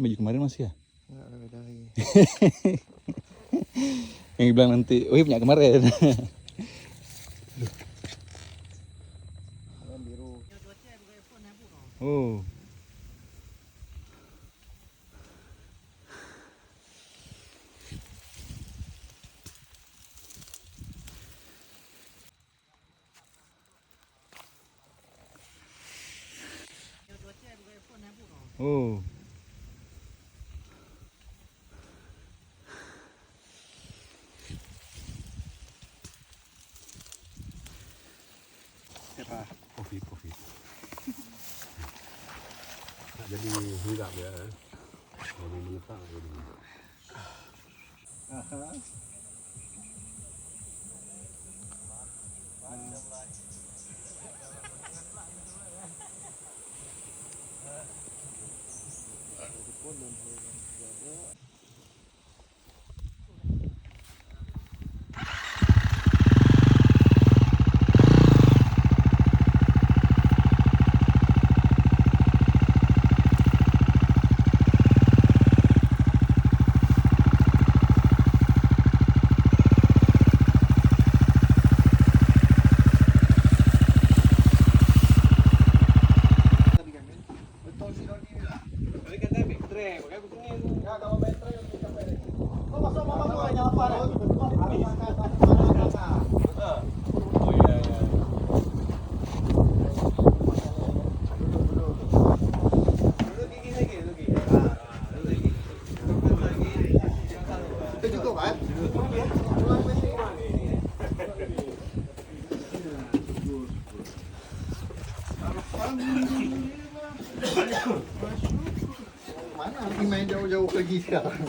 Baju kemarin masih ya? Enggak ada beda lagi. Yang bilang nanti, oh iya punya kemarin. Biru. Oh. Oh. Apa? Kopi. Tak jadi hirap dia. Kalau menetak jadi. Mana lagi main jauh-jauh pergi sekarang?